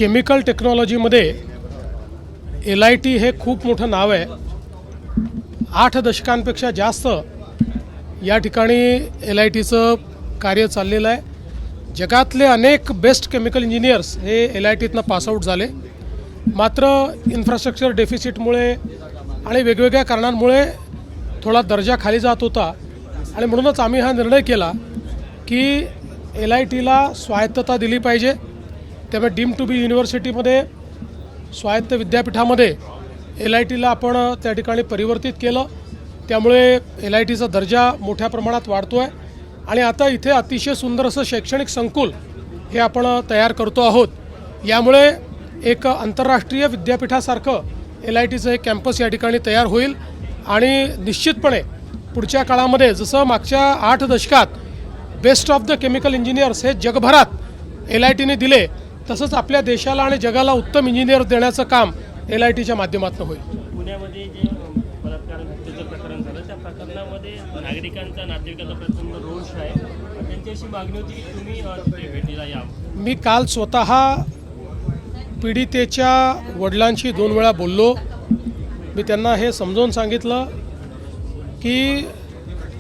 Chemical टेक्नॉलॉजीमध्ये LIT हे खूप मोठं नाव आहे. 8 दशकांपेक्षा जास्त या ठिकाणी LITचं कार्य चाललेलं आहे. जगातले अनेक बेस्ट केमिकल इंजिनियर्स हे LITतनं पासआउट झाले. मात्र इन्फ्रास्ट्रक्चर डेफिसिटमुळे आणि वेगवेगळ्या कारणांमुळे थोडा दर्जा खाली जात होता आणि म्हणूनच आम्ही हा निर्णय केला की LITला स्वायत्तता दिली पाहिजे. त्यामुळे डीम टू बी युनिव्हर्सिटीमध्ये स्वायत्त विद्यापीठामध्ये LITला आपण त्या ठिकाणी परिवर्तित केलं. त्यामुळे LITचा दर्जा मोठ्या प्रमाणात वाढतो आहे आणि आता इथे अतिशय सुंदर असं शैक्षणिक संकुल हे आपण तयार करतो आहोत. यामुळे एक आंतरराष्ट्रीय विद्यापीठासारखं LITचं एक कॅम्पस या ठिकाणी तयार होईल आणि निश्चितपणे पुढच्या काळामध्ये जसं मागच्या 8 दशकात best of the chemical engineers हे जगभरात LITने दिले, तसंच आपल्या देशाला आणि जगाला उत्तम इंजिनियर देण्याचं काम LITच्या माध्यमातून होईल. पुण्यामध्ये जे बलात्कार हत्येचं प्रकरण झालं त्या प्रकरणामध्ये नागरिकांचा नातेवाईकांचा प्रचंड रोष आहे. त्यांची अशी मागणी होती की तुम्ही तिथे भेटीला यावं. मी काल स्वतः पीडितेच्या वडिलांशी 2 वेळा बोललो. मी त्यांना हे समजावून सांगितलं की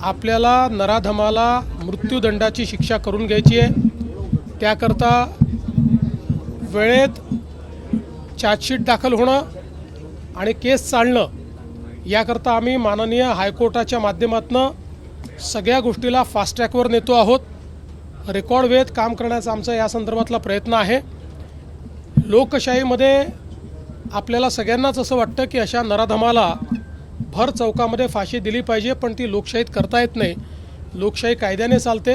आपल्याला नराधमाला मृत्यूदंडाची शिक्षा करून घ्यायची आहे. त्याकरता वेळेत चार्जशीट दाखल होणं आणि केस चालणं याकरता आम्ही माननीय हायकोर्टाच्या माध्यमातून सगळ्या गोष्टीला फास्ट ट्रॅकवर नेतो आहोत. रेकॉर्ड वेळेत काम करण्याचा आमचा या संदर्भातला प्रयत्न आहे. लोकशाहीमध्ये आपल्याला सगळ्यांनाच असं वाटतं की अशा नराधमाला भर चौकामध्ये फाशी दिली पाहिजे, पण ती लोकशाहीत करता येत नाही. लोकशाही कायद्याने चालते,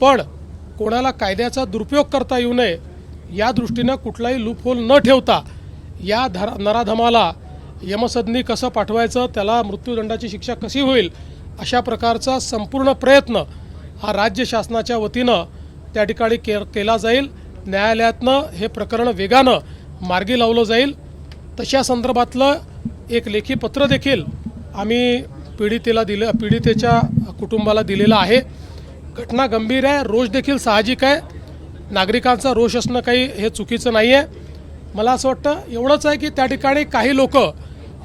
पण कोणाला कायद्याचा दुरुपयोग करता येऊ नये या दृष्टीनं कुठलाही लूपहोल न ठेवता या नराधमाला यमसदनी कसं पाठवायचं, त्याला मृत्यूदंडाची शिक्षा कशी होईल, अशा प्रकारचा संपूर्ण प्रयत्न हा राज्य शासनाच्या वतीनं त्या ठिकाणी केला जाईल. न्यायालयातनं हे प्रकरण वेगानं मार्गी लावलं जाईल. तशा संदर्भातलं एक लेखी पत्र देखील आम्ही पीडितेच्या कुटुंबाला दिलेलं आहे. घटना गंभीर आहे, रोष देखील साहजिक आहे. नागरिकांचा रोष असणं काही हे चुकीचं नाही आहे. मला असं वाटतं एवढंच आहे की त्या ठिकाणी काही लोक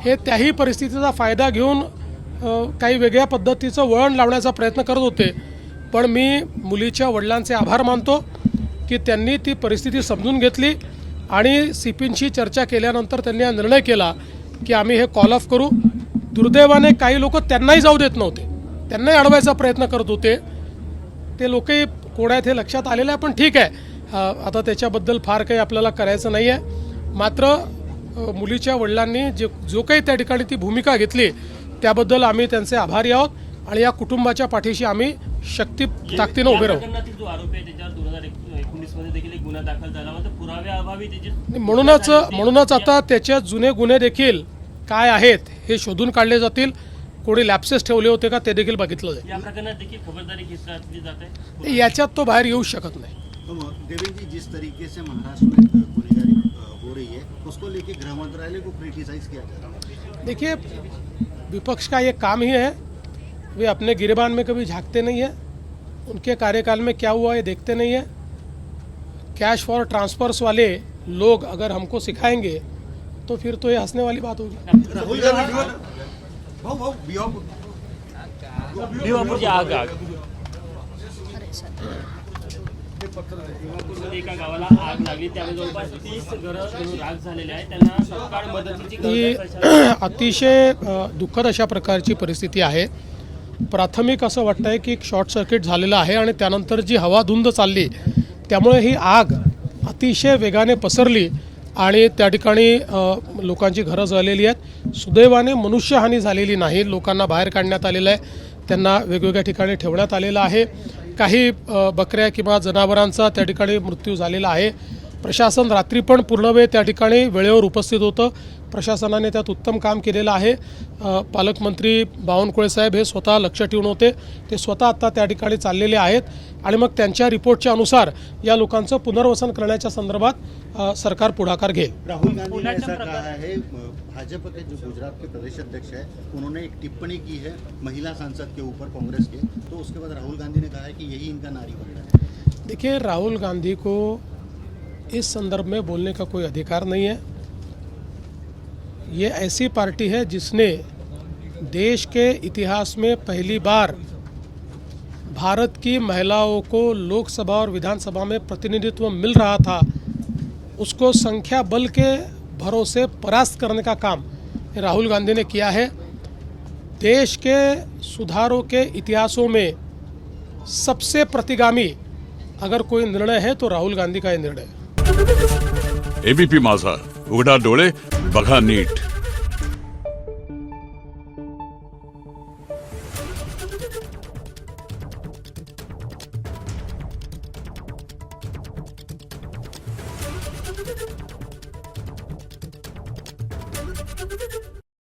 हे त्याही परिस्थितीचा फायदा घेऊन काही वेगळ्या पद्धतीचं वळण लावण्याचा प्रयत्न करत होते. पण मी मुलीच्या वडिलांचे आभार मानतो की त्यांनी ती परिस्थिती समजून घेतली आणि CPंशी चर्चा केल्यानंतर त्यांनी हा निर्णय केला की आम्ही हे कॉल ऑफ करू. दुर्दैवाने काही लोक त्यांनाही जाऊ देत नव्हते, त्यांनाही अडवायचा प्रयत्न करत होते. ते लोकही कोण आहेत हे लक्षात आलेलं आहे, पण ठीक आहे, आता त्याच्याबद्दल फार काही आपल्याला करायचं नाही आहे. मात्र मुलीच्या वडिलांनी जो काही त्या ठिकाणी ती भूमिका घेतली त्याबद्दल आम्ही त्यांचे आभारी आहोत आणि या कुटुंबाच्या पाठीशी आम्ही ताकदीनं उभे राहू. जो आरोपी आहे त्याच्यावर 2019 मध्ये देखील एक गुन्हा दाखल झाला होता. पुराव्याअभावी त्याचे म्हणूनच आता त्याचे जुने गुन्हे देखील काय आहेत हे शोधून काढले जातील. कोणी लॅप्सेस ठेवले होते का ते देखील बघितलं जाईल. या प्रकरणात देखील खबरदारी घेतली जाते. याच्यात तो बाहेर येऊ शकत नाही. देवेंद्र जी, जिस तरीके से महाराष्ट्र में गुनहगारी हो रही है उसको लेके गृह मंत्रालय को क्रिटिसाइज किया जा रहा है. देखिए, विपक्ष का ये काम ही है, वे अपने गिरेबान में कभी झांकते नहीं है. उनके कार्यकाल में क्या हुआ ये देखते नहीं है. कैश फॉर ट्रांसफर्स वाले लोग अगर हमको सिखाएंगे तो फिर तो ये हंसने वाली बात होगी. राहुल गांधी एका गावाला आग लागली, त्यामुळे जवळपास 30 घरं राख झालेली आहे. त्यांना सरकार मदतीची ही अतिशय दुःखद अशा प्रकारची परिस्थिती आहे. प्राथमिक असं वाटतं आहे की शॉर्ट सर्किट झालेलं आहे आणि त्यानंतर जी हवा धुंद चालली त्यामुळे ही आग अतिशय वेगाने पसरली आणि त्या ठिकाणी लोकांची घरं जळलेली आहेत. सुदैवाने मनुष्यहानी झालेली नाही. लोकांना बाहेर काढण्यात आलेलं आहे, त्यांना वेगवेगळ्या ठिकाणी ठेवण्यात आलेलं आहे. काही बकऱ्या किंवा जनावरांचा त्या ठिकाणी मृत्यू झालेला आहे. प्रशासन रात्री पण पूर्ण वेळ त्या ठिकाणी वेळेवर उपस्थित होतं. प्रशासनाने त्यात उत्तम काम केलेलं आहे. पालकमंत्री बावनकुळे साहेब हे स्वतः लक्ष ठेवून होते. ते स्वतः आता त्या ठिकाणी चाललेले आहेत आणि मग त्यांच्या रिपोर्टच्या अनुसार या लोकांचं पुनर्वसन करण्याच्या संदर्भात सरकार पुढाकार घेईल. राहुल गांधी ने ऐसा कहा है, भाजपा के जो गुजरात के प्रदेश अध्यक्ष है उन्होंने एक टिप्पणी की है महिला सांसद के ऊपर कांग्रेस के, तो उसके बाद राहुल गांधी ने कहा है कि यही इनका नारी वर्ण है. देखिए, राहुल गांधी को इस संदर्भ में बोलने का कोई अधिकार नहीं है। ये ऐसी पार्टी है जिसने देश के इतिहास में पहली बार भारत की महिलाओं को लोकसभा और विधानसभा में प्रतिनिधित्व मिल रहा था, उसको संख्या बल के भरोसे परास्त करने का काम राहुल गांधी ने किया है। देश के सुधारों के इतिहासों में सबसे प्रतिगामी अगर कोई निर्णय है तो राहुल गांधी का ये निर्णय है। एबीपी माझा, उघडा डोळे बघा नीट।